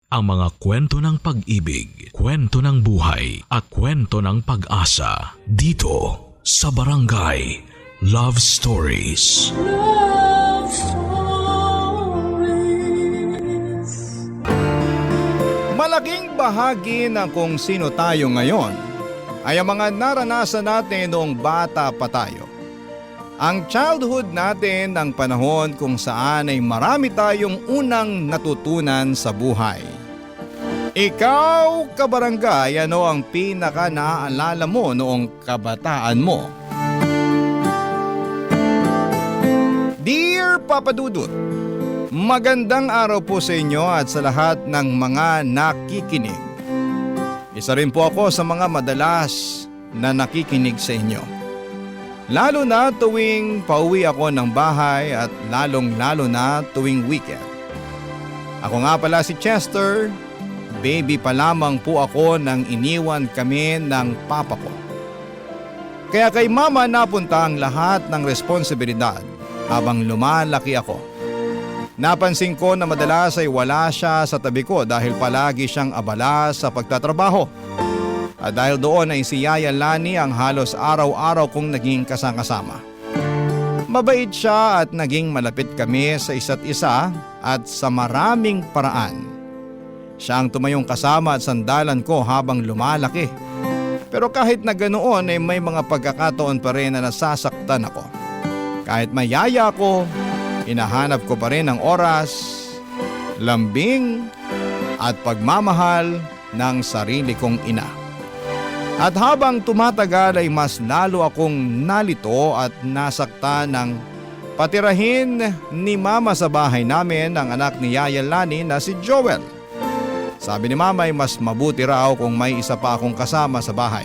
ang mga kwento ng pag-ibig, kwento ng buhay at kwento ng pag-asa dito sa Barangay Love Stories. Love Stories. Malaking bahagi ng kung sino tayo ngayon ay ang mga naranasan natin noong bata pa tayo. Ang childhood natin ang panahon kung saan ay marami tayong unang natutunan sa buhay. Ikaw, kabarangay, ano ang pinaka naaalala mo noong kabataan mo? Dear Papa Dudut, magandang araw po sa inyo at sa lahat ng mga nakikinig. Isa rin po ako sa mga madalas na nakikinig sa inyo. Lalo na tuwing pauwi ako ng bahay at lalong-lalo na tuwing weekend. Ako nga pala si Chester, baby pa lamang po ako nang iniwan kami ng papa ko. Kaya kay mama napunta ang lahat ng responsibilidad habang lumalaki ako. Napansin ko na madalas ay wala siya sa tabi ko dahil palagi siyang abala sa pagtatrabaho. At dahil doon ay si Yaya Lani ang halos araw-araw kong naging kasama. Mabait siya at naging malapit kami sa isa't isa at sa maraming paraan. Siya ang tumayong kasama at sandalan ko habang lumalaki. Pero kahit na ganoon ay may mga pagkakataon pa rin na nasasaktan ako. Kahit mayaya ako, hinahanap ko pa rin ang oras, lambing at pagmamahal ng sarili kong ina. At habang tumatagal ay mas lalo akong nalito at nasaktan ng patirahin ni mama sa bahay namin ang anak ni Yaya Lani na si Joel. Sabi ni mama ay mas mabuti raw kung may isa pa akong kasama sa bahay.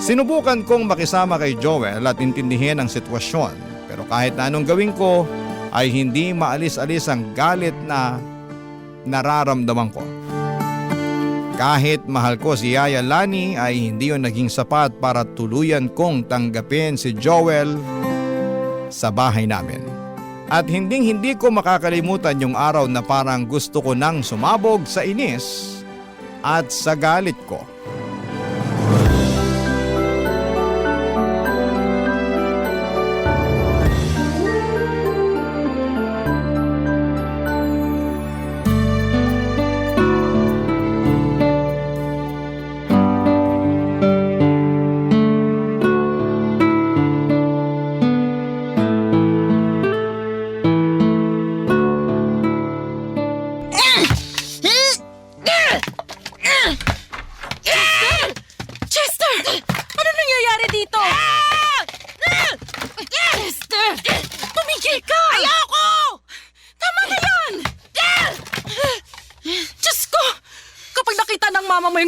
Sinubukan kong makisama kay Joel at intindihin ang sitwasyon, pero kahit na anong gawin ko ay hindi maalis-alis ang galit na nararamdaman ko. Kahit mahal ko si Yaya Lani ay hindi yun naging sapat para tuluyan kong tanggapin si Joel sa bahay namin. At hindi ko makakalimutan yung araw na parang gusto ko nang sumabog sa inis at sa galit ko.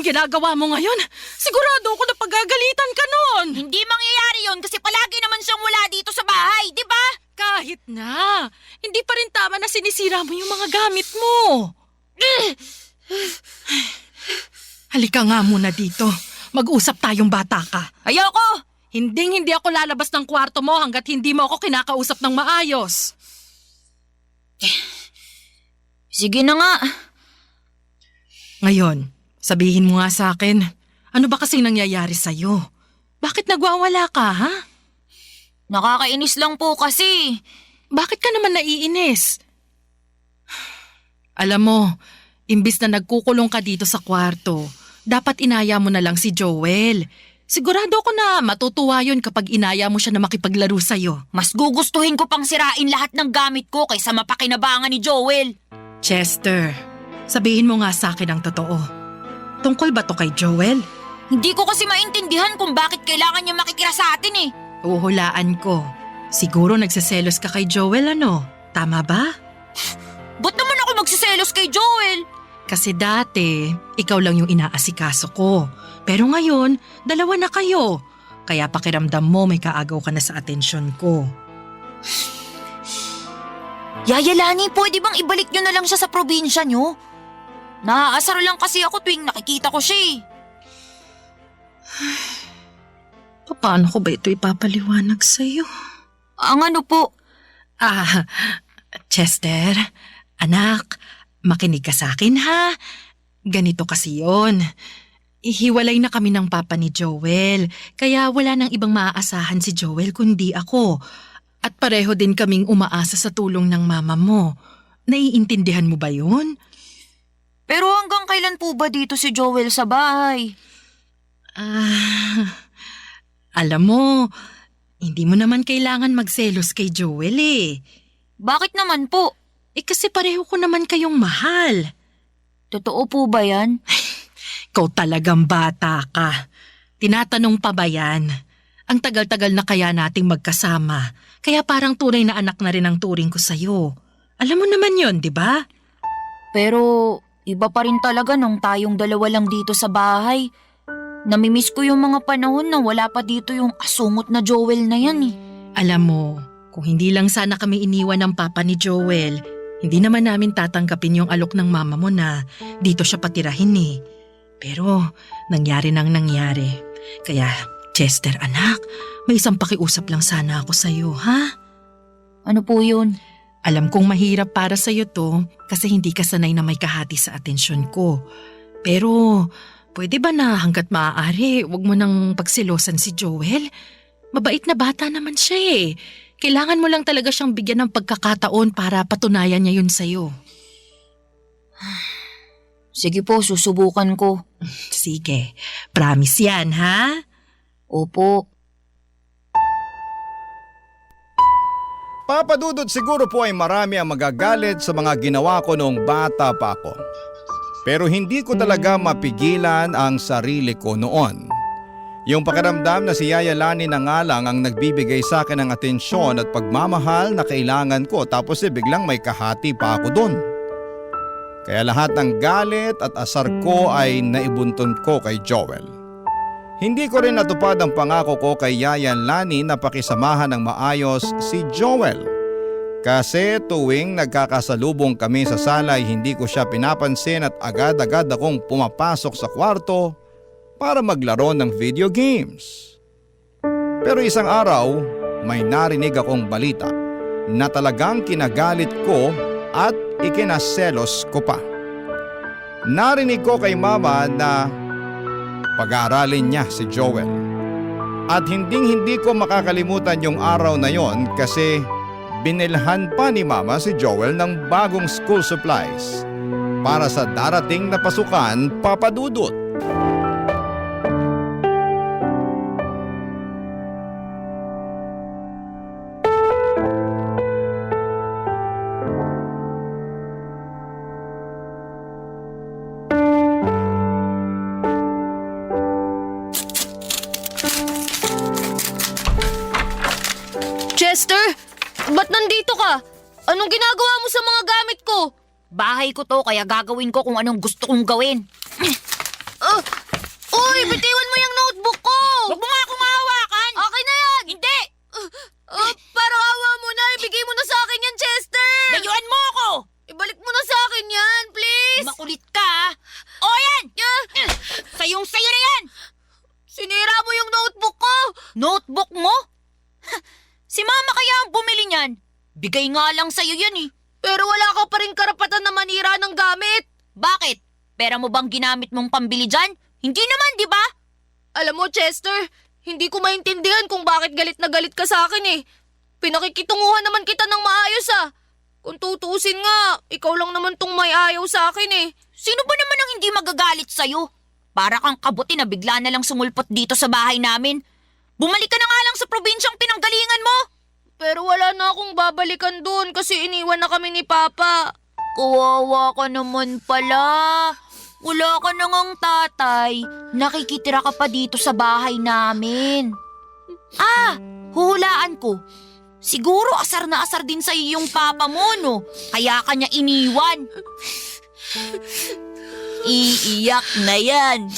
Ginagawa mo ngayon? Sigurado ako na pagagalitan ka nun. Hindi mangyayari yun kasi palagi naman siyang wala dito sa bahay, di ba? Kahit na, hindi pa rin tama na sinisira mo yung mga gamit mo. Halika nga muna dito. Mag-usap tayong bata ka. Ayoko! Hindi ako lalabas ng kwarto mo hanggat hindi mo ako kinakausap ng maayos. Sige na nga. Ngayon, sabihin mo nga sa akin, ano ba kasing nangyayari sa'yo? Bakit nagwawala ka, ha? Nakakainis lang po kasi. Bakit ka naman naiinis? Alam mo, imbis na nagkukulong ka dito sa kwarto, dapat inaya mo na lang si Joel. Sigurado ko na matutuwa yun kapag inaya mo siya na makipaglaro sa'yo. Mas gugustuhin ko pang sirain lahat ng gamit ko kaysa mapakinabangan ni Joel. Chester, sabihin mo nga sa akin ang totoo. Tungkol ba to kay Joel? Hindi ko kasi maintindihan kung bakit kailangan niya makikira sa atin eh. Uhulaan ko. Siguro nagseselos ka kay Joel, ano? Tama ba? Ba't naman ako magsiselos kay Joel? Kasi dati, ikaw lang yung inaasikaso ko. Pero ngayon, dalawa na kayo. Kaya pakiramdam mo may kaagaw ka na sa atensyon ko. Yaya Lani, pwede bang ibalik nyo na lang siya sa probinsya nyo? Naaasar lang kasi ako tuwing nakikita ko siya eh. Paano ko ba ito ipapaliwanag sa'yo? Ang ano po? Chester, anak, Makinig ka sa akin ha. Ganito kasi yon. Ihiwalay na kami ng papa ni Joel, kaya wala nang ibang maaasahan si Joel kundi ako. At pareho din kaming umaasa sa tulong ng mama mo. Naiintindihan mo ba yun? Pero hanggang kailan po ba dito si Joel sa bahay? Alam mo, hindi mo naman kailangan magselos kay Joel eh. Bakit naman po? Kasi pareho ko naman kayong mahal. Totoo po ba yan? Ikaw talagang bata ka. Tinatanong pa ba yan? Ang tagal-tagal na kaya nating magkasama. Kaya parang tunay na anak na rin ang turing ko sa'yo. Alam mo naman yon, di ba? Pero iba pa rin talaga nung tayong dalawa lang dito sa bahay. Namimiss ko yung mga panahon na wala pa dito yung asungot na Joel na yan eh. Alam mo, kung hindi lang sana kami iniwan ng papa ni Joel, hindi naman namin tatanggapin yung alok ng mama mo na dito siya patirahin eh. Pero nangyari nang nangyari. Kaya, Chester anak, may isang pakiusap lang sana ako sa'yo, ha? Ano po yun? Alam kong mahirap para sa'yo to kasi hindi ka sanay na may kahati sa atensyon ko. Pero, pwede ba na hanggat maaari, wag mo nang pagsilosan si Joel? Mabait na bata naman siya eh. Kailangan mo lang talaga siyang bigyan ng pagkakataon para patunayan niya yun sa'yo. Sige po, susubukan ko. Sige, promise yan ha? Opo. Papa Dudut, siguro po ay marami ang magagalit sa mga ginawa ko noong bata pa ako. Pero hindi ko talaga mapigilan ang sarili ko noon. Yung pakiramdam na si Yaya Lani na nga lang ang nagbibigay sa akin ng atensyon at pagmamahal na kailangan ko, tapos biglang may kahati pa ako doon. Kaya lahat ng galit at asar ko ay naibuntun ko kay Joel. Hindi ko rin natupad ang pangako ko kay Yaya Lani na pakisamahan ng maayos si Joel. Kasi tuwing nagkakasalubong kami sa sala ay hindi ko siya pinapansin at agad-agad akong pumapasok sa kwarto para maglaro ng video games. Pero isang araw, may narinig akong balita na talagang kinagalit ko at ikinaselos ko pa. Narinig ko kay mama na pag-aaralin niya si Joel. At hindi ko makakalimutan yung araw na yon kasi binilhan pa ni mama si Joel ng bagong school supplies para sa darating na pasukan, Papa Dudut. Chester, ba't nandito ka? Anong ginagawa mo sa mga gamit ko? Bahay ko to, kaya gagawin ko kung anong gusto kong gawin. Uy, bitiwan mo yung notebook ko! Huwag mo nga akong hahawakan! Okay na yan! Hindi! Parang awa mo na, ibigay mo na sa akin yan, Chester! Layuan mo ako! Ibalik mo na sa akin yan, please! Makulit ka, ha? O yan! Sayong-sayo na yan! Sinira mo yung notebook ko! Notebook mo? Si mama kaya ang bumili niyan. Bigay nga lang sa'yo yan eh. Pero wala ka pa rin karapatan na manira ng gamit. Bakit? Pera mo bang ginamit mong pambili dyan? Hindi naman, di ba? Alam mo, Chester, hindi ko maintindihan kung bakit galit na galit ka sa akin eh. Pinakikitunguhan naman kita ng maayos ah. Kung tutuusin nga, ikaw lang naman tong may ayaw sa akin eh. Sino ba naman ang hindi magagalit sa'yo? Para kang kabuti na bigla na lang sumulpot dito sa bahay namin. Bumalik ka na nga lang sa probinsyang pinanggalingan mo. Pero wala na akong babalikan doon kasi iniwan na kami ni Papa. Kawawa ka naman pala. Wala ka na ngang tatay. Nakikitira ka pa dito sa bahay namin. Huhulaan ko. Siguro asar na asar din sa'yo yung papa mo, no? Kaya ka niya iniwan. Iiyak na yan.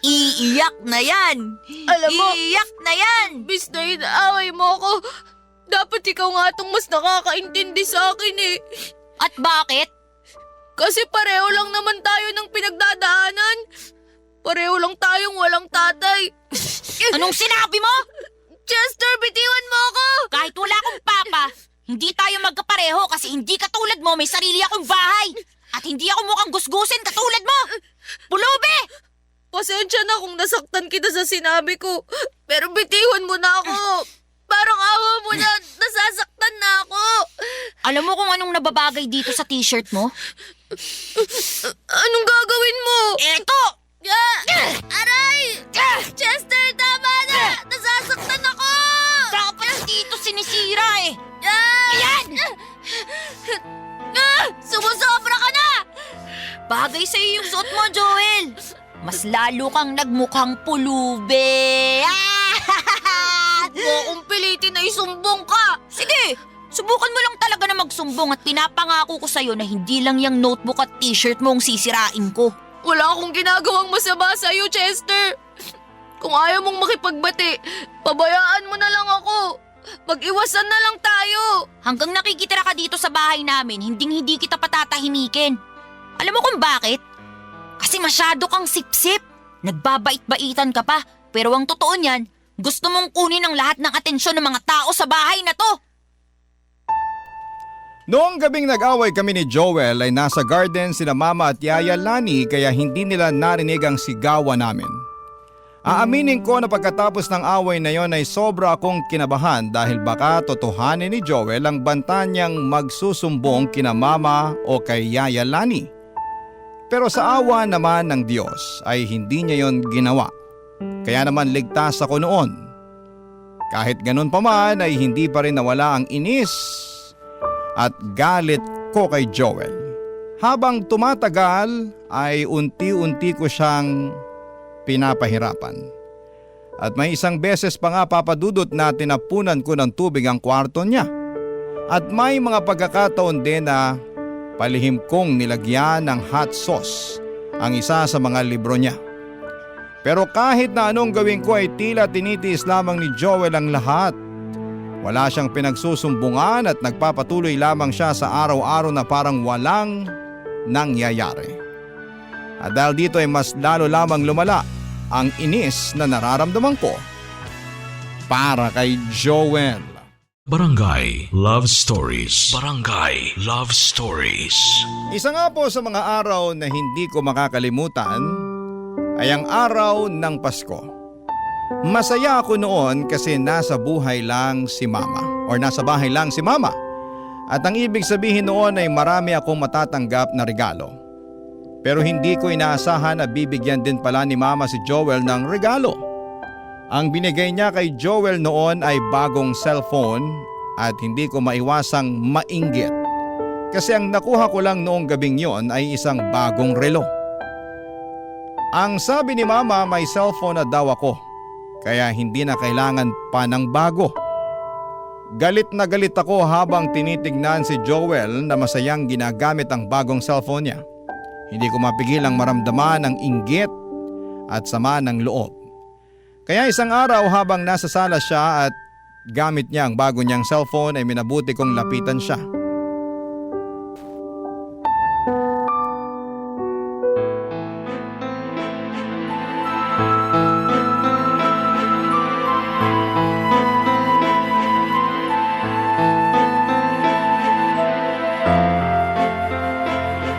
Iiyak na yan! Alam mo, iiyak na yan! Bis na inaaway mo ako. Dapat ikaw nga itong mas nakakaintindi sa akin eh. At bakit? Kasi pareho lang naman tayo ng pinagdadaanan. Pareho lang tayong walang tatay. Anong sinabi mo? Chester, bitiwan mo ako! Kahit wala akong papa, hindi tayo magkapareho kasi hindi katulad mo may sarili akong bahay. At hindi ako mukhang gusgusin katulad mo! Pulubi! Pasensya na kung nasaktan kita sa sinabi ko. Pero bitiwan mo na ako. Parang awa mo na, nasasaktan na ako. Alam mo kung anong nababagay dito sa t-shirt mo? Anong gagawin mo? Eto! Aray! Chester, tama na! Nasasaktan ako! Dapat dito sinisira eh! Ayan! Sumusobra ka na! Bagay sa'yo yung suot mo, Joel! Mas lalo kang nagmukhang pulubi! Huwag mo akong pilitin na isumbong ka! Sige! Subukan mo lang talaga na magsumbong at pinapangako ko sa'yo na hindi lang yung notebook at t-shirt mo ang sisirain ko. Wala akong ginagawang masama sa'yo, Chester. Kung ayaw mong makipagbati, pabayaan mo na lang ako. Mag-iwasan na lang tayo. Hanggang nakikitira ka dito sa bahay namin, hindi kita patatahimikin. Alam mo kung bakit? Kasi masyado kang sipsip. Nagbabait-baitan ka pa. Pero ang totoo niyan, gusto mong kunin ang lahat ng atensyon ng mga tao sa bahay na to. Noong gabing nag-away kami ni Joel ay nasa garden sina Mama at Yaya Lani kaya hindi nila narinig ang sigawan namin. Aaminin ko na pagkatapos ng away na yon ay sobra akong kinabahan dahil baka totohanin ni Joel ang banta niyang magsusumbong kina Mama o kay Yaya Lani. Pero sa awa naman ng Diyos ay hindi niya yon ginawa. Kaya naman ligtas ako noon. Kahit ganun pa man ay hindi pa rin nawala ang inis at galit ko kay Joel. Habang tumatagal ay unti-unti ko siyang pinapahirapan. At may isang beses pa nga papadudot na tinapunan ko ng tubig ang kwarto niya. At may mga pagkakataon din na palihim kong nilagyan ng hot sauce ang isa sa mga libro niya. Pero kahit na anong gawin ko ay tila tinitiis lamang ni Joel ang lahat. Wala siyang pinagsusumbungan at nagpapatuloy lamang siya sa araw-araw na parang walang nangyayari. At dahil dito ay mas lalo lamang lumala ang inis na nararamdaman ko para kay Joel. Barangay Love Stories. Barangay Love Stories. Isa nga po sa mga araw na hindi ko makakalimutan ay ang araw ng Pasko. Masaya ako noon kasi nasa bahay lang si Mama. At ang ibig sabihin noon ay marami akong matatanggap na regalo. Pero hindi ko inaasahan na bibigyan din pala ni Mama si Joel ng regalo. Ang binigay niya kay Joel noon ay bagong cellphone at hindi ko maiwasang mainggit. Kasi ang nakuha ko lang noong gabing yon ay isang bagong relo. Ang sabi ni Mama may cellphone na daw ako. Kaya hindi na kailangan pa ng bago. Galit na galit ako habang tinitignan si Joel na masayang ginagamit ang bagong cellphone niya. Hindi ko mapigilang maramdaman ang inggit at sama ng loob. Kaya isang araw habang nasa sala siya at gamit niya ang bago niyang cellphone ay minabuti kong lapitan siya.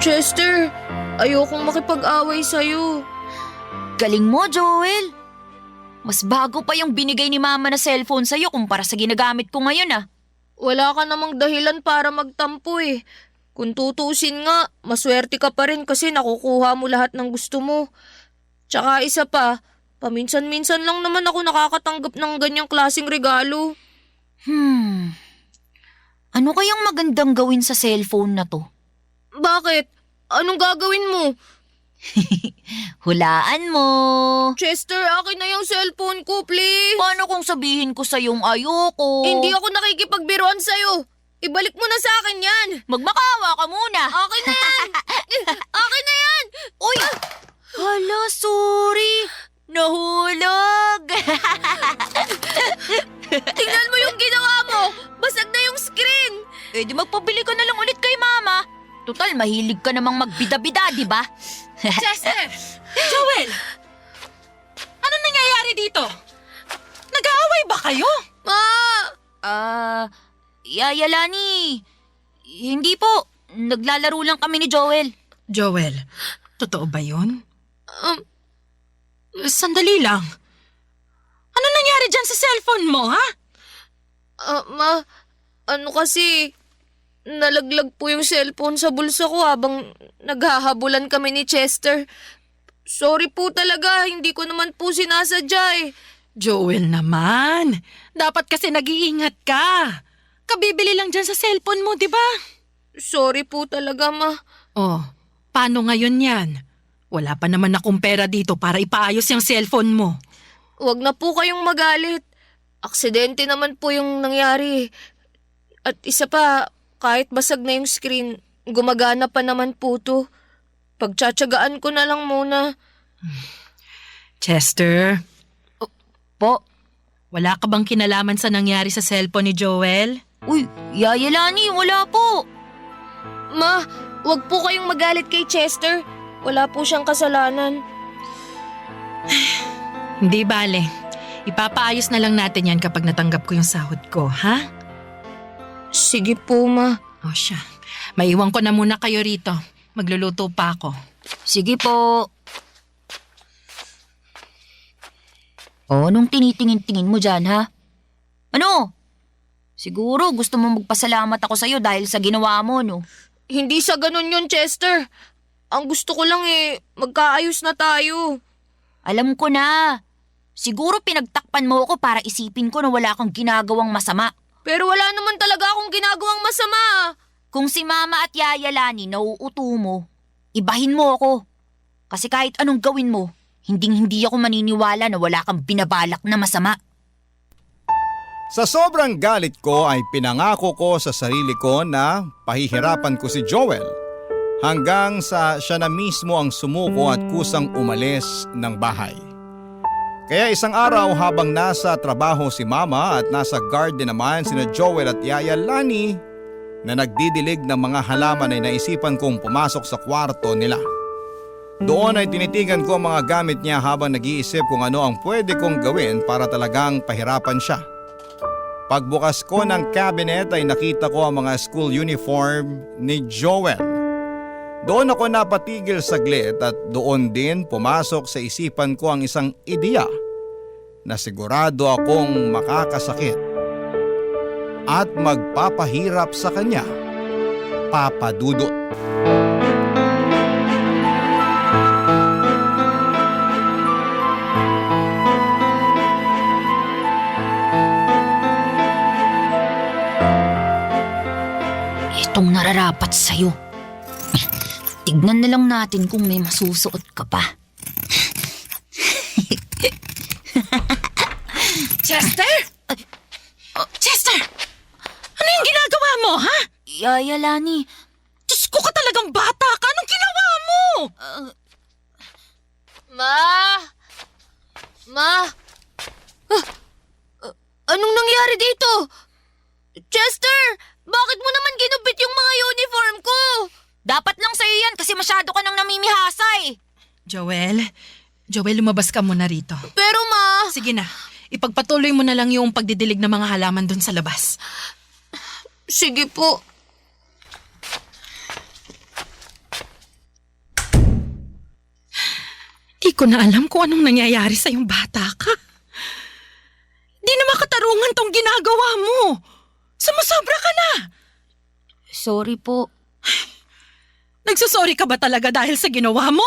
Chester, ayokong makipag-away sa'yo. Galing mo, Joel. Mas bago pa yung binigay ni Mama na cellphone sa'yo kumpara sa ginagamit ko ngayon ah. Wala ka namang dahilan para magtampo eh. Kung tutuusin nga, maswerte ka pa rin kasi nakukuha mo lahat ng gusto mo. Tsaka isa pa, paminsan-minsan lang naman ako nakakatanggap ng ganyang klaseng regalo. Ano kayang magandang gawin sa cellphone na to? Bakit? Anong gagawin mo? Hulaan mo. Chester, akin na yung cellphone ko, please. Paano kung sabihin ko sa'yong ayoko? Hindi ako nakikipagbiruan sa'yo. Ibalik mo na sa akin yan. Magmakawa ka muna. Akin na yan. Akin na yan. Uy! Hala, sorry. Nahulog. Tingnan mo yung ginawa mo. Basag na yung screen. Eh di magpabili ka na lang ulit kay Mama. Total, mahilig ka namang magbida-bida, di ba? Chester! Joel! Ano nangyayari dito? Nag-aaway ba kayo? Ma! Yaya Lani. Hindi po. Naglalaro lang kami ni Joel. Joel, totoo ba yun? Um, Sandali lang. Ano nangyari dyan sa cellphone mo, ha? Ano kasi, nalaglag po yung cellphone sa bulsa ko habang naghahabulan kami ni Chester. Sorry po talaga, hindi ko naman po sinasadya eh. Joel naman, dapat kasi nag-iingat ka. Kabibili lang dyan sa cellphone mo, di ba? Sorry po talaga, Ma. Oh, paano ngayon yan? Wala pa naman akong pera dito para ipaayos yung cellphone mo. Huwag na po kayong magalit. Aksidente naman po yung nangyari. At isa pa, kahit basag na yung screen, gumagana pa naman po to. Pagtsatsagaan ko na lang muna. Chester, Po? wala ka bang kinalaman sa nangyari sa cellphone ni Joel? Uy, Yaya Lani, wala po. Ma, huwag po kayong magalit kay Chester. Wala po siyang kasalanan. Hindi bale. Ipapaayos na lang natin yan kapag natanggap ko yung sahod ko, ha? Sige po, Ma. O siya, maiwan ko na muna kayo rito. Magluluto pa ako. Sige po. Oh, anong tinitingin-tingin mo dyan, ha? Ano? Siguro gusto mo magpasalamat ako sa'yo dahil sa ginawa mo, no? Hindi sa ganun yun, Chester. Ang gusto ko lang magkaayos na tayo. Alam ko na. Siguro pinagtakpan mo ako para isipin ko na wala kang ginagawang masama. Pero wala naman talaga akong ginagawang masama. Kung si Mama at Yaya Lani nauuto mo, ibahin mo ako. Kasi kahit anong gawin mo, hindi ako maniniwala na wala kang binabalak na masama. Sa sobrang galit ko ay pinangako ko sa sarili ko na pahihirapan ko si Joel hanggang sa siya na mismo ang sumuko at kusang umalis ng bahay. Kaya isang araw habang nasa trabaho si Mama at nasa garden naman sina Joel at Yaya Lani na nagdidilig ng mga halaman ay naisipan kong pumasok sa kwarto nila. Doon ay tinitigan ko ang mga gamit niya habang nag-iisip kung ano ang pwede kong gawin para talagang pahirapan siya. Pagbukas ko ng cabinet ay nakita ko ang mga school uniform ni Joel. Doon ako napatigil saglit at doon din pumasok sa isipan ko ang isang ideya na sigurado akong makakasakit at magpapahirap sa kanya, Papa Dudut. Itong nararapat sa'yo. Tignan na lang natin kung may masusuot ka pa. Chester? Chester! Ano yung ginagawa mo, ha? Yaya Lani, Diyos ko ka talagang bata ka! Anong ginawa mo? Ma! Anong nangyari dito? Chester! Bakit mo naman ginubit yung mga uniform ko? dapat lang sa'yo yan kasi masyado ka nang namimihasa eh. Joel, lumabas ka muna rito. Pero Ma... Sige na, ipagpatuloy mo na lang yung pagdidilig ng mga halaman dun sa labas. Sige po. Di ko na alam kung anong nangyayari sa yung bata ka. Di na makatarungan tong ginagawa mo. Sumusobra ka na. Sorry po. Nagsusorry ka ba talaga dahil sa ginawa mo?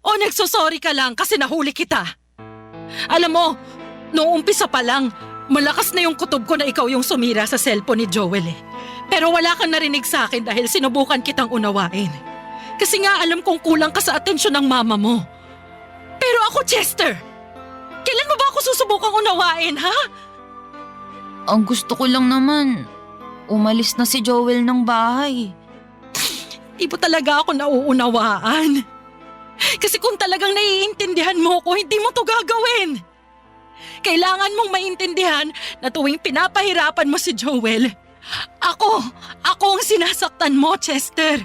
O nagsusorry ka lang kasi nahuli kita? Alam mo, noong umpisa pa lang, malakas na yung kutob ko na ikaw yung sumira sa cellphone ni Joel eh. Pero wala kang narinig sa akin dahil sinubukan kitang unawain. Kasi nga alam kong kulang ka sa atensyon ng mama mo. Pero ako, Chester, kailan mo ba ako susubukang unawain, ha? Ang gusto ko lang naman, umalis na si Joel ng bahay. Di mo talaga ako nauunawaan. Kasi kung talagang naiintindihan mo ko, hindi mo to gagawin. Kailangan mong maintindihan na tuwing pinapahirapan mo si Joel, ako ang sinasaktan mo, Chester.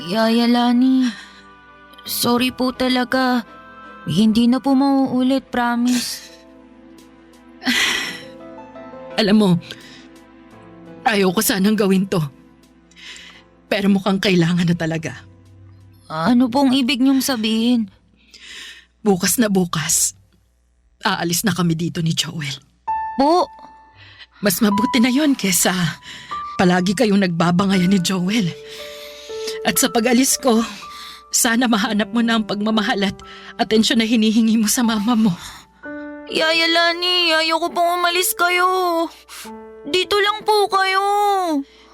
Yaya Lani, sorry po talaga. Hindi na po mauulit, promise. Alam mo, ayaw ko sanang gawin to. Pero mukhang kailangan na talaga. Ano pong ibig niyong sabihin? Bukas na bukas, aalis na kami dito ni Joel. Po, Mas mabuti na yon kesa palagi kayong nagbabangayan ni Joel. At sa pag-alis ko, sana mahanap mo na ang pagmamahal at atensyon na hinihingi mo sa mama mo. Yaya Lani, ayoko pong umalis kayo. Dito lang po kayo.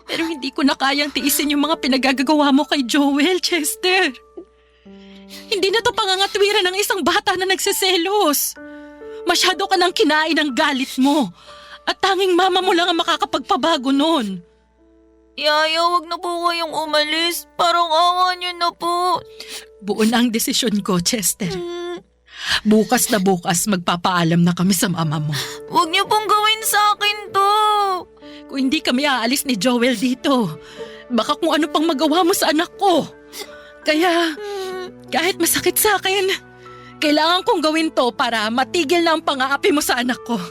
Pero hindi ko na kayang tiisin yung mga pinagagagawa mo kay Joel, Chester. Hindi na to pangangatwiran ng isang bata na nagseselos. Masyado ka nang kinain ng galit mo. At tanging mama mo lang ang makakapagpabago nun. Yaya, wag na po kayong umalis. Parang awa niyo na po. Buo na ang desisyon ko, Chester. Bukas na bukas magpapaalam na kami sa mama mo. Wag niyo pong gawin sa akin to. Kung hindi kami aalis ni Joel dito, baka kung ano pang magawa mo sa anak ko. Kaya, kahit masakit sa akin, kailangan kong gawin to para matigil na ang pang-aapi mo sa anak ko.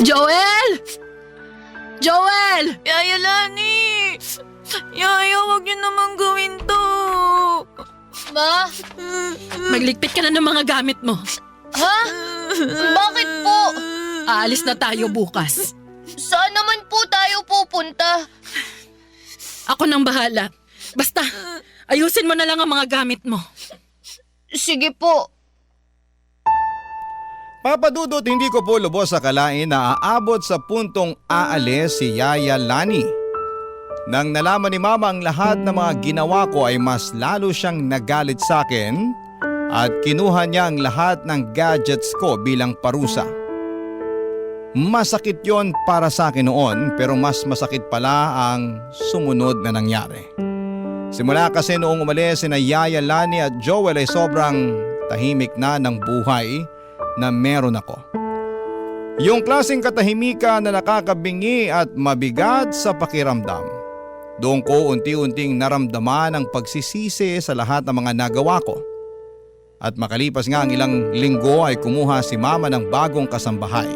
Joel! Joel! Yaya Lani! Yaya, wag niyo naman gawin to. Ma? Magligpit ka na ng mga gamit mo. Ha? Bakit po? Aalis na tayo bukas. Saan naman po tayo pupunta? Ako nang bahala. Basta, ayusin mo na lang ang mga gamit mo. Sige po. Papadudot, hindi ko po lubos akalain na aabot sa puntong aalis si Yaya Lani. Nang nalaman ni Mama ang lahat ng mga ginawa ko ay mas lalo siyang nagalit sa akin at kinuha niya ang lahat ng gadgets ko bilang parusa. Masakit yon para sa akin noon, pero mas masakit pala ang sumunod na nangyari. Simula kasi noong umalis sina Yaya Lani at Joel ay sobrang tahimik na ng buhay na meron ako. Yung klaseng katahimikan na nakakabingi at mabigat sa pakiramdam. Doon ko unti-unting naramdaman ang pagsisisi sa lahat ng mga nagawa ko. At makalipas nga ang ilang linggo ay kumuha si Mama ng bagong kasambahay.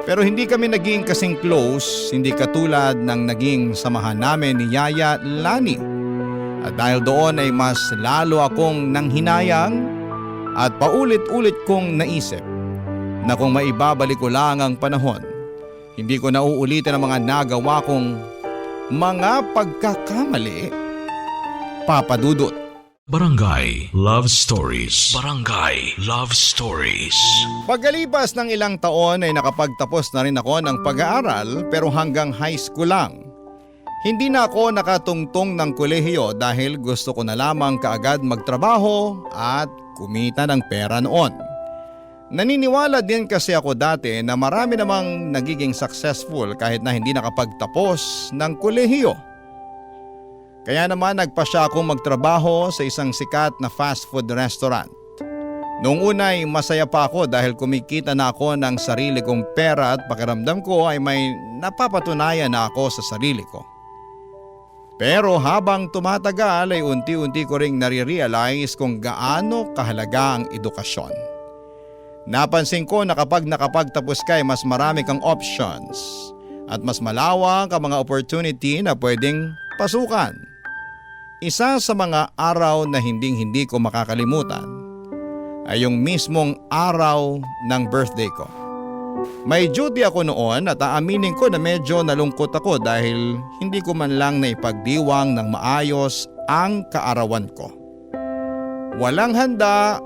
Pero hindi kami naging kasing close, hindi katulad ng naging samahan namin ni Yaya Lani. At dahil doon ay mas lalo akong nanghinayang at paulit-ulit kong naisip na kung maibabalik ko lang ang panahon, hindi ko na uulitin ang mga nagawa kong mga pagkakamali. Papadudot. Barangay Love Stories. Barangay Love Stories. Pagkalipas ng ilang taon ay nakapagtapos na rin ako ng pag-aaral pero hanggang high school lang. Hindi na ako nakatungtong ng kolehiyo dahil gusto ko na lamang kaagad magtrabaho at kumita ng pera noon. Naniniwala din kasi ako dati na marami namang nagiging successful kahit na hindi nakapagtapos ng kolehiyo. Kaya naman nagpasya akong magtrabaho sa isang sikat na fast food restaurant. Noong una ay masaya pa ako dahil kumikita na ako ng sarili kong pera at pakiramdam ko ay may napapatunayan na ako sa sarili ko. Pero habang tumatagal ay unti-unti ko ring nare-realize kung gaano kahalaga ang edukasyon. Napansin ko na kapag nakapagtapos ka ay mas marami kang options at mas malawak ang mga opportunity na pwedeng pasukan. Isa sa mga araw na hindi ko makakalimutan ay yung mismong araw ng birthday ko. May duty ako noon at aaminin ko na medyo nalungkot ako dahil hindi ko man lang naipagdiwang ng maayos ang kaarawan ko. Walang handa,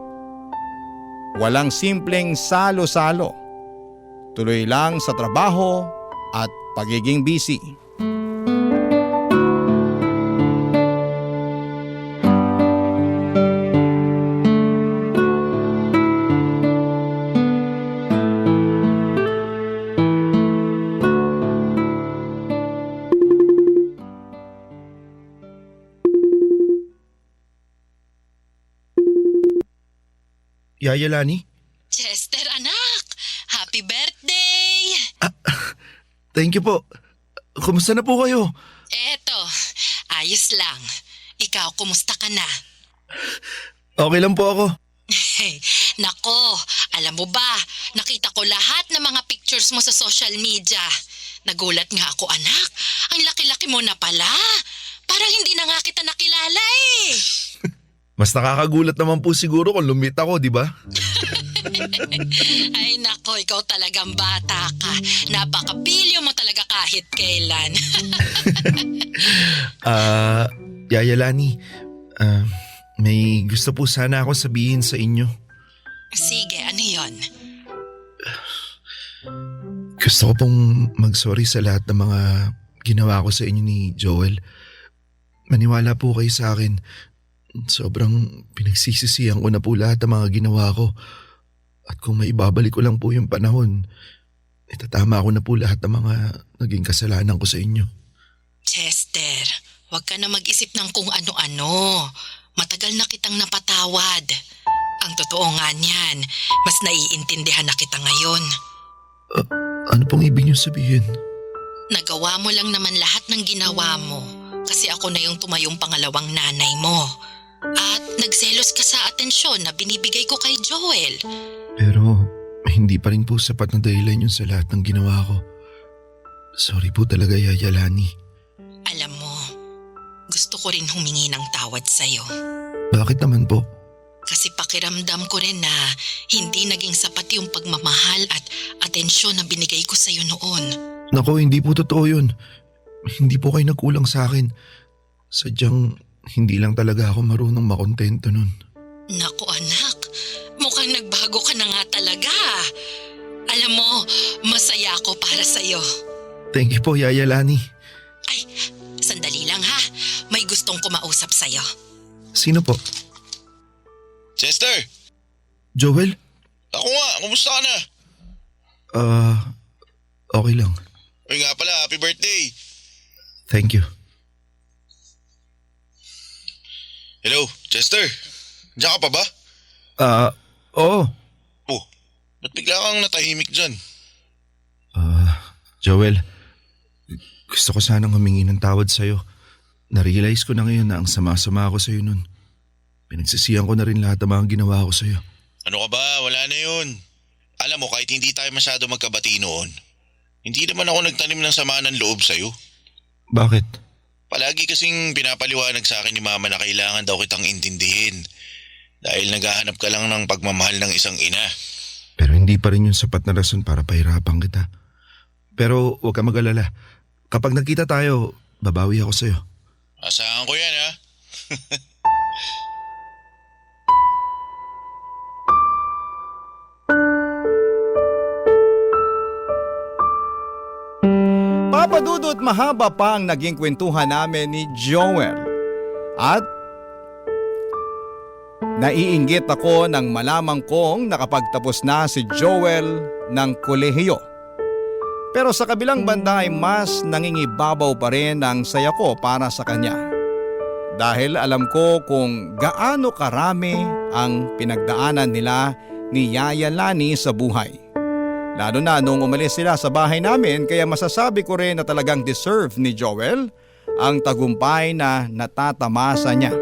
walang simpleng salo-salo. Tuloy lang sa trabaho at pagiging busy. Yaya Lani? Chester, anak! Happy birthday! Thank you po. Kumusta na po kayo? Eto, ayos lang. Ikaw, kumusta ka na? Okay lang po ako. Nako, alam mo ba, nakita ko lahat ng mga pictures mo sa social media. Nagulat nga ako, anak. Ang laki-laki mo na pala. Parang hindi na nga kita nakilala eh. Mas nakakagulat naman po siguro kung lumit ako, di ba? Ay nako, ikaw talagang bata ka. Napakapilyo mo talaga kahit kailan. Yaya Lani, may gusto po sana ako sabihin sa inyo. Sige, ano yon? Gusto ko pong mag-sorry sa lahat ng mga ginawa ko sa inyo ni Joel. Maniwala po kayo sa akin. Sobrang pinagsisisihan ko na po lahat ng mga ginawa ko. At kung may ibabalik ko lang po yung panahon, itatama ko na po lahat ng mga naging kasalanan ko sa inyo. Chester, huwag ka na mag-isip ng kung ano-ano. Matagal na kitang napatawad. Ang totoo nga niyan, mas naiintindihan na kita ngayon. Ano pong ibig niyo sabihin? Nagawa mo lang naman lahat ng ginawa mo kasi ako na yung tumayong pangalawang nanay mo. At nagselos ka sa atensyon na binibigay ko kay Joel. Pero hindi pa rin po sapat na dahilan yun sa lahat ng ginawa ko. Sorry po talaga, Yaya Lani. Alam mo, gusto ko rin humingi ng tawad sa'yo. Bakit naman po? Kasi pakiramdam ko rin na hindi naging sapat yung pagmamahal at atensyon na binigay ko sa'yo noon. Nako, hindi po totoo yun. Hindi po kayo nagkulang sa akin. Sadyang hindi lang talaga ako marunong makontento nun. Naku anak, mukhang nagbago ka na nga talaga. Alam mo, masaya ako para sa'yo. Thank you po, Yaya Lani. Ay, sandali lang ha. May gustong kumausap sa'yo. Sino po? Chester! Joel? Ako nga, kumusta ka na? Okay lang. Uy nga pala, happy birthday! Thank you. Hello, Chester? Diyan ka pa ba? Oo. Oh, ba't bigla kang natahimik dyan? Joel, gusto ko sanang humingi ng tawad sa'yo. Narealize ko na ngayon na ang sama-sama ako sa'yo nun. Pinagsisihan ko na rin lahat ng mga ginawa ko sa'yo. Ano ka ba? Wala na yun. Alam mo, kahit hindi tayo masyado magkabati noon, hindi naman ako nagtanim ng sama ng loob sa'yo. Bakit? Palagi kasing pinapaliwanag sa akin ni Mama na kailangan daw kitang intindihin dahil naghahanap ka lang ng pagmamahal ng isang ina. Pero hindi pa rin yung sapat na rason para pahirapan kita. Pero huwag ka mag-alala. Kapag nagkita tayo, babawi ako sa'yo. Asahan ko yan ha. Papadudot mahaba pa ang naging kwentuhan namin ni Joel. At naiinggit ako nang malamang kong nakapagtapos na si Joel ng kolehiyo. Pero sa kabilang banda ay mas nangingibabaw pa rin ang saya ko para sa kanya. Dahil alam ko kung gaano karami ang pinagdaanan nila ni Yaya Lani sa buhay. Lalo na nung umalis sila sa bahay namin, kaya masasabi ko rin na talagang deserve ni Joel ang tagumpay na natatamasa niya.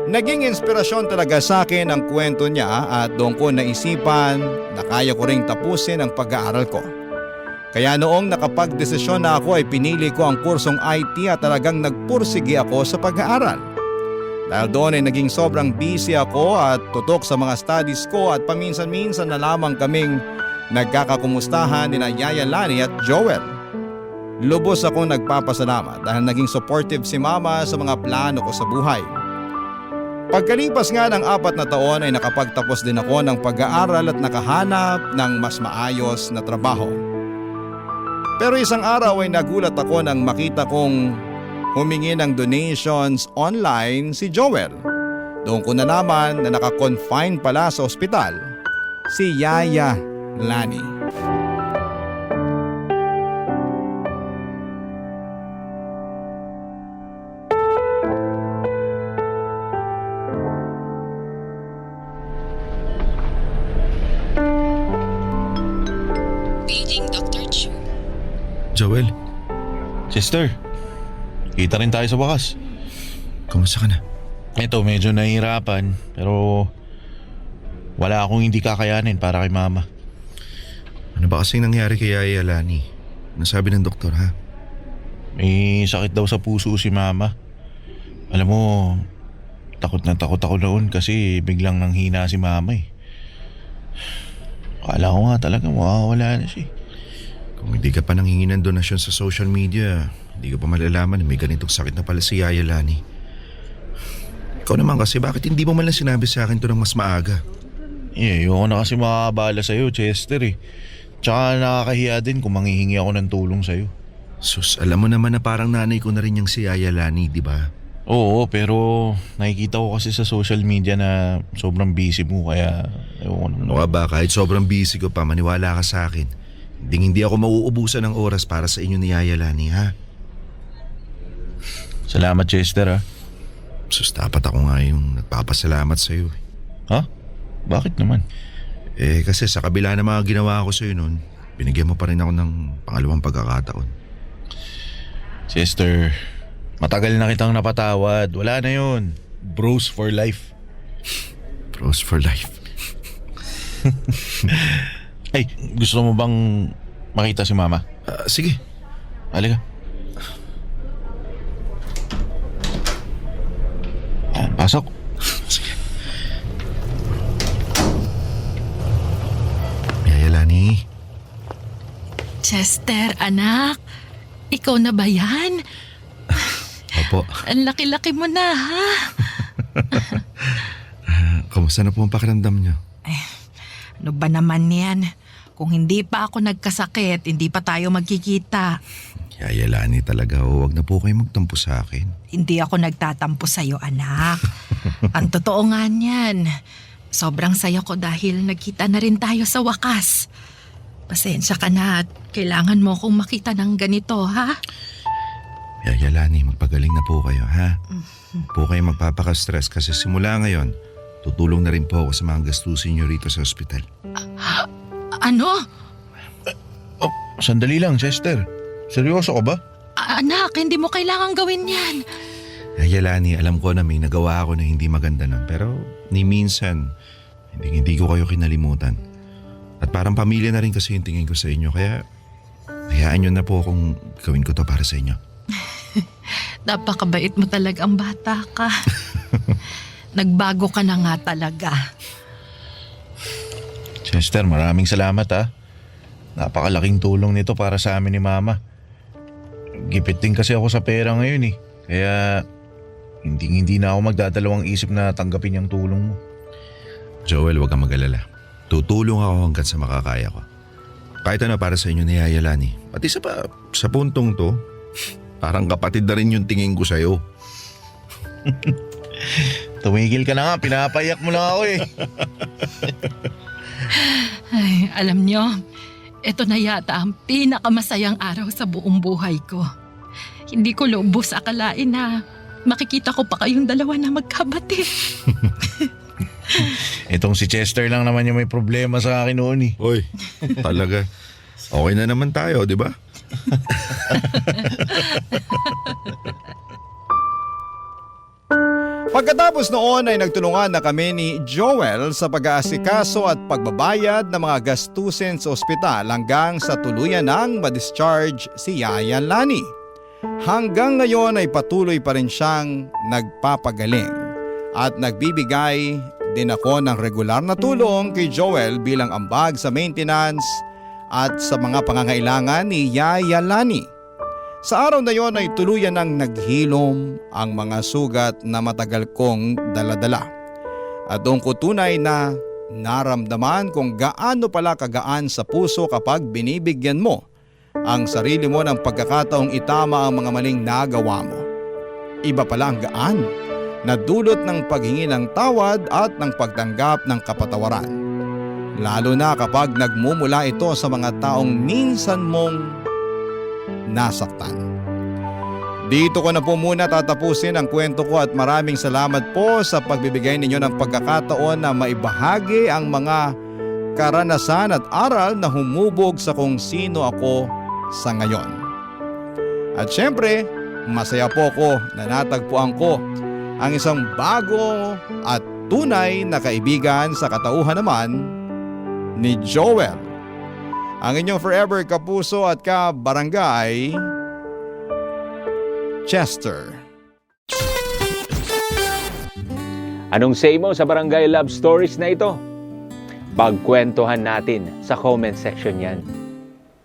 Naging inspirasyon talaga sa akin ang kwento niya at doon ko naisipan na kaya ko ring tapusin ang pag-aaral ko. Kaya noong nakapagdesisyon na ako ay pinili ko ang kursong IT at talagang nagpursige ako sa pag-aaral. Dahil doon ay naging sobrang busy ako at tutok sa mga studies ko at paminsan-minsan na lamang kaming nagkakakumustahan nina Yaya Lani at Joel. Lubos akong nagpapasalamat dahil naging supportive si Mama sa mga plano ko sa buhay. Pagkalipas nga ng 4 na taon ay nakapagtapos din ako ng pag-aaral at nakahanap ng mas maayos na trabaho. Pero isang araw ay nagulat ako nang makita kong humingi ng donations online si Joel. Doon ko na naman na naka-confine pala sa ospital si Yaya Lani. Paging Dr. Chu. Joel, Chester, kita rin tayo sa wakas. kamusta ka na? Ito, medyo nahihirapan pero wala akong hindi kakayanin para kay Mama. Ano ba kasing nangyari kay Yaya Lani? Nasabi ng doktor ha? May sakit daw sa puso si Mama. Alam mo, takot na takot ako noon kasi biglang nanghina si Mama eh. Akala ko nga talaga mawawala na siya. Kung hindi ka pa nanghingi ng donasyon sa social media, hindi ko pa malalaman na may ganitong sakit na pala si Yaya Lani. Ikaw naman kasi, bakit hindi mo man lang sinabi sa akin to ng mas maaga? Ayoko na kasi makakabala sa'yo, Chester eh. Tsaka nakakahiya din kung manghihingi ako ng tulong sa'yo. Sus, alam mo naman na parang nanay ko na rin yung si Yaya Lani, di ba? Oo, pero nakikita ko kasi sa social media na sobrang busy mo kaya ewan ko naman. Ano ka ba, kahit sobrang busy ko pa, maniwala ka sa akin. Hindi ako mauubusan ng oras para sa inyo ni Yaya Lani, ha? Salamat, Chester ha. Sus, dapat ako nga yung nagpapasalamat sa'yo. Ha? Bakit naman? Kasi sa kabila ng mga ginawa ko sa'yo noon, binigyan mo pa rin ako ng pangalawang pagkakataon. Chester, matagal na kitang napatawad. Wala na yun. Bros for life. Bros for life. Ay, gusto mo bang makita si Mama? Sige. Halika. Yan, pasok. Sige. Yaya Lani. Chester, anak. Ikaw na ba yan? Opo. Ang laki-laki mo na, ha? Kamusta na po ang pakiramdam niyo? Ano ba naman yan? Kung hindi pa ako nagkasakit, hindi pa tayo magkikita. Yaya Lani talaga, huwag na po kayo magtampo sa akin. Hindi ako nagtatampo sa'yo, anak. Ang totoo nga niyan. Sobrang saya ko dahil nagkita na rin tayo sa wakas. Pasensya ka na at kailangan mo akong makita ng ganito, ha? Yaya Lani, magpagaling na po kayo, ha? Po kayo magpapaka-stress kasi simula ngayon, tutulong na rin po ako sa mga gastusin niyo rito sa ospital. Ano? Oh, sandali lang, Chester. Seryoso ka ba? Anak, hindi mo kailangan gawin yan. Yaya Lani, alam ko na may nagawa ako na hindi maganda nun, pero ni minsan, hindi ko kayo kinalimutan. At parang pamilya na rin kasi yung tingin ko sa inyo, kaya hayaan nyo na po kung gawin ko to para sa inyo. Napakabait mo talagang bata ka. Nagbago ka na nga talaga. Chester, maraming salamat ha. Napakalaking tulong nito para sa amin ni Mama. Gipit din kasi ako sa pera ngayon eh. Kaya hindi na ako magdadalawang isip na tanggapin yung tulong mo. Joel, huwag kang mag-alala. Tutulong ako hanggat sa makakaya ko. Kahit ano para sa inyo ni Yaya Lani. Pati sa puntong to, parang kapatid na rin yung tingin ko sa'yo. Tumigil ka na nga, pinapayak mo lang ako eh. Ay, alam nyo, ito na yata ang pinakamasayang araw sa buong buhay ko. Hindi ko lubos akalain na makikita ko pa kayong dalawa na magkabati. Itong si Chester lang naman yung may problema sa akin noon eh. Hoy, talaga. Okay na naman tayo, di ba? Pagkatapos noon ay nagtulungan na kami ni Joel sa pag-aasikaso at pagbabayad ng mga gastusin sa ospital hanggang sa tuluyan nang ma-discharge si Yaya Lani. Hanggang ngayon ay patuloy pa rin siyang nagpapagaling at nagbibigay din ako ng regular na tulong kay Joel bilang ambag sa maintenance at sa mga pangangailangan ni Yaya Lani. Sa araw na yon ay tuluyan nang naghilom ang mga sugat na matagal kong daladala. At doon ko tunay na naramdaman kung gaano pala kagaan sa puso kapag binibigyan mo ang sarili mo ng pagkakataong itama ang mga maling nagawa mo. Iba pala ang gaan na dulot ng paghingi ng tawad at ng pagtanggap ng kapatawaran. Lalo na kapag nagmumula ito sa mga taong minsan mong nasaktan. Dito ko na po muna tatapusin ang kwento ko at maraming salamat po sa pagbibigay ninyo ng pagkakataon na maibahagi ang mga karanasan at aral na humubog sa kung sino ako sa ngayon. At syempre, masaya po ko na natagpuan ko ang isang bago at tunay na kaibigan sa katauhan naman ni Joel. Ang inyong forever kapuso at kabarangay, Chester. Anong say mo sa Barangay Love Stories na ito? Pagkwentuhan natin sa comment section yan.